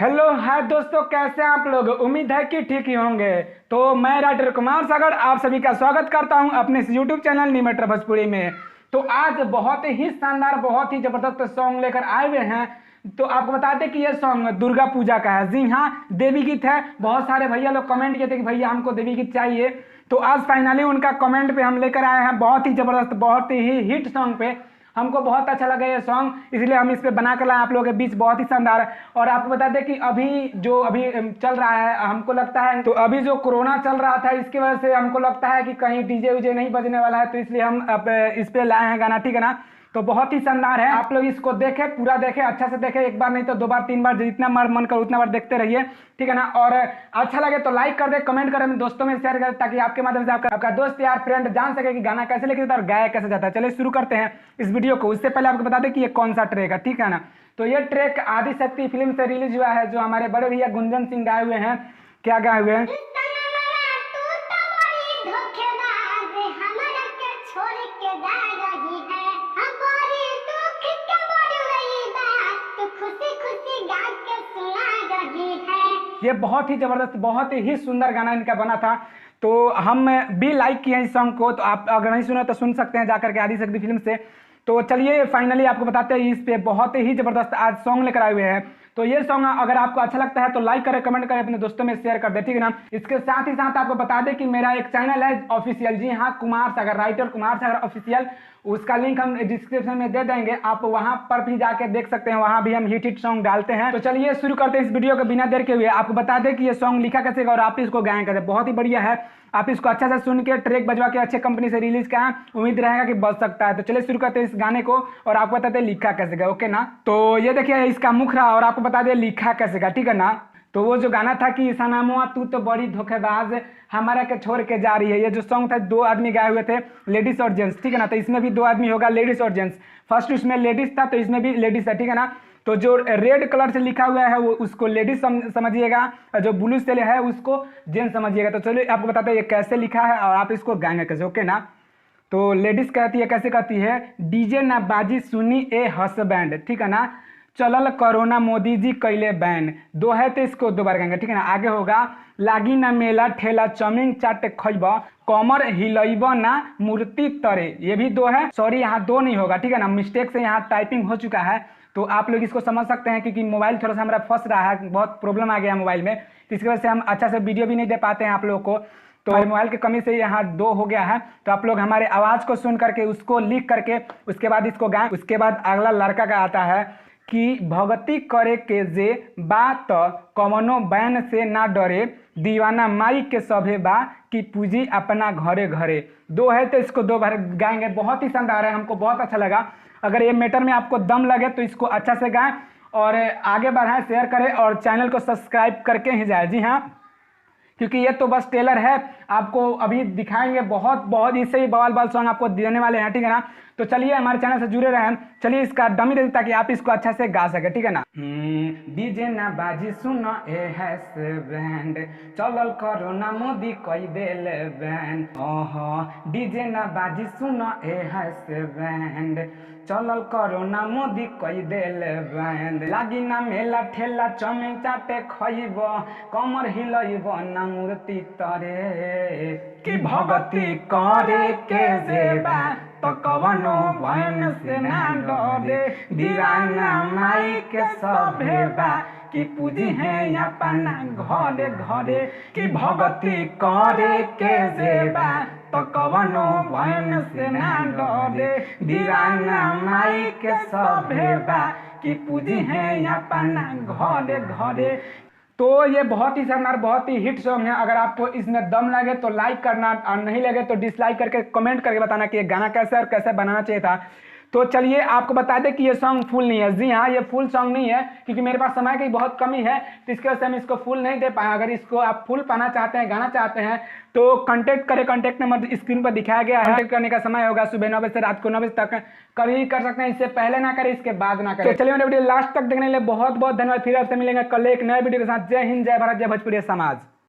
Hello hi दोस्तों, कैसे हैं आप लोग। उम्मीद है कि ठीक ही होंगे। तो मैं राइटर कुमार सागर आप सभी का स्वागत करता हूं अपने इस यूट्यूब चैनल निमेटर भोजपुरी में। तो आज बहुत ही शानदार बहुत ही जबरदस्त सॉन्ग लेकर आए हुए हैं। तो आपको बता दें कि ये सॉन्ग दुर्गा पूजा का है। जी हाँ, देवी गीत है। बहुत सारे भैया लोग कमेंट किए थे कि भैया हमको देवी गीत चाहिए। तो आज फाइनली उनका कमेंट पे हम लेकर आए हैं बहुत ही जबरदस्त बहुत ही हिट सॉन्ग पे। हमको बहुत अच्छा लगा ये सॉन्ग, इसलिए हम इस पे बना कर लाए आप लोगों के बीच। बहुत ही शानदार है। और आपको बता दें कि अभी चल रहा है, हमको लगता है तो अभी जो कोरोना चल रहा था इसकी वजह से हमको लगता है कि कहीं डीजे वीजे नहीं बजने वाला है, तो इसलिए हम अब इस पे लाए हैं गाना। ठीक है ना। तो बहुत ही शानदार है। आप लोग इसको देखें, पूरा देखें, अच्छा से देखें, एक बार नहीं तो दो बार तीन बार, जितना मन कर उतना बार देखते रहिए। ठीक है ना। और अच्छा लगे तो लाइक कर दे, कमेंट करें, दोस्तों में शेयर करें, ताकि आपके माध्यम से आपका दोस्त यार फ्रेंड जान सके कि गाना कैसे लिखा जाता है और गाया कैसे जाता है। चलिए शुरू करते हैं इस वीडियो को। उससे पहले आपको बता दें कि ये कौन सा ट्रैक है। ठीक है ना। तो ये ट्रैक आदिशक्ति फिल्म से रिलीज हुआ है, जो हमारे बड़े भैया गुंजन सिंह गाए हुए हैं। क्या गाए हुए हैं? ये बहुत ही जबरदस्त बहुत ही सुंदर गाना इनका बना था। तो हम भी लाइक किए हैं इस सॉन्ग को। तो आप अगर नहीं सुना तो सुन सकते हैं जाकर के आदिशक्ति फिल्म से। तो चलिए फाइनली आपको बताते हैं, इस पे बहुत ही जबरदस्त आज सॉन्ग लेकर आए हुए हैं। तो ये सॉन्ग अगर आपको अच्छा लगता है तो लाइक करें, कमेंट करें, अपने दोस्तों में शेयर कर दे। ठीक है ना। इसके साथ ही साथ आपको बता दें कि मेरा एक चैनल है ऑफिशियल। जी हाँ, कुमार सागर, राइटर कुमार सागर ऑफिशियल। उसका लिंक हम डिस्क्रिप्शन में दे देंगे, आप वहां पर भी जाके देख सकते हैं। वहां भी हम हिट सॉन्ग डालते हैं। तो चलिए शुरू करते हैं इस वीडियो को बिना देर के हुए। आपको बता दें कि ये सॉन्ग लिखा कैसे और आप इसको गाएं कैसे। बहुत ही बढ़िया है। आप इसको अच्छा से सुन के ट्रैक बजवा के अच्छे कंपनी से रिलीज का है, उम्मीद रहेगा कि बज सकता है। तो चलिए शुरू करते हैं इस गाने को और आपको बताते हैं लिखा कैसे गया। ओके ना। तो ये देखिए इसका मुखरा और आपको बता दें लिखा कैसे गया। ठीक है ना। तो वो जो गाना था कि सनमुआ तू तो बड़ी धोखेबाज हमारा के छोड़ के जा रही है, ये जो सॉन्ग था दो आदमी गाए हुए थे, लेडीज और जेंट्स। ठीक है ना। तो इसमें भी दो आदमी होगा, लेडीज और जेंट्स। फर्स्ट उसमें लेडीज था तो इसमें भी लेडीज है। ठीक है ना। तो जो रेड कलर से लिखा हुआ है वो उसको लेडीज समझिएगा, और जो ब्लू से है उसको जेंट्स समझिएगा। तो चलिए आपको बताते हैं ये कैसे लिखा है और आप इसको गाएंगे कैसे। ओके ना। तो लेडीज कहती है, कैसे कहती है, डीजे ना बाजी सुनी ए हसबैंड। ठीक है ना। चलल कोरोना मोदी जी कैले बैन। दो है तो इसको दो बार गाएंगे। ठीक है ना। आगे होगा लागी ना मेला ठेला चमिंग चाट खैब कमर हिलैब ना मूर्ति तरे। ये भी दो है, सॉरी यहाँ दो नहीं होगा। ठीक है ना। मिस्टेक से यहाँ टाइपिंग हो चुका है, तो आप लोग इसको समझ सकते हैं, क्योंकि मोबाइल थोड़ा सा हमारा फंस रहा है, बहुत प्रॉब्लम आ गया मोबाइल में, तो इसकी वजह से हम अच्छा से वीडियो भी नहीं दे पाते हैं आप लोगों को। तो मोबाइल की कमी से यहाँ दो हो गया है। तो आप लोग हमारे आवाज़ को सुन करके उसको लिख करके उसके बाद इसको गाएं। उसके बाद अगला लड़का का आता है कि भगती करे के जे बात कवनो बैन से ना डरे दीवाना माई के सभे बा कि पूजी अपना घरे घरे। दो है तो इसको दो बार गाएंगे। बहुत ही शानदार है, हमको बहुत अच्छा लगा। अगर ये मैटर में आपको दम लगे तो इसको अच्छा से गाएं और आगे बढ़ाएं, शेयर करें और चैनल को सब्सक्राइब करके ही जाए। जी हाँ, क्योंकि ये तो बस टेलर है, आपको अभी दिखाएंगे बहुत बहुत इससे ही बवाल बाल सॉन्ग आपको देने वाले हैं। ठीक है ना। तो चलिए हमारे चैनल से जुड़े रहें। चलिए इसका डमी दे ताकि आप इसको अच्छा से गा सके। ठीक है ना। डीजे ना बाजी सुनो ए हैस बैंड चलल कोरोना मोदी कई देल बैंड। ओहो डीजे ना बाजी सुनो ए हैस बैंड चलल कोरोना मोदी कई देल बैंड। लागी ना मेला ठेला चमिंग चाटे खइब कमर हिलैब ना मूर्ति तरे कि भगती करे के जेबा तो कवनो बहन से ना डरे दीवाना माई के सभे बा कि पूजी है अपना घरे घरे कि भगती करे के जेबा तो कवनो बहन से ना डरे दीवाना माई के सभे बा कि पूजी है अपना घरे घरे। तो ये बहुत ही शानदार बहुत ही हिट सॉन्ग है। अगर आपको इसमें दम लगे तो लाइक करना और नहीं लगे तो डिसलाइक करके कमेंट करके बताना कि ये गाना कैसा है और कैसे बनाना चाहिए था। तो चलिए आपको बता दें कि ये सॉन्ग फुल नहीं है। जी हाँ, ये फुल सॉन्ग नहीं है, क्योंकि मेरे पास समय की बहुत कमी है, तो इसके वजह से हम इसको फुल नहीं दे पाए। अगर इसको आप फुल पाना चाहते हैं, गाना चाहते हैं, तो कांटेक्ट करें। कांटेक्ट नंबर स्क्रीन पर दिखाया गया है। कांटेक्ट करने का समय होगा सुबह 9 बजे से रात को 9 बजे तक। कभी कर सकते हैं, इससे पहले ना करें, इसके बाद ना करें। तो चलिए मेरे वीडियो लास्ट तक देखने के लिए बहुत बहुत धन्यवाद। फिर आपसे मिलेंगे कल एक नए वीडियो के साथ। जय हिंद, जय भारत, जय भोजपुरी समाज।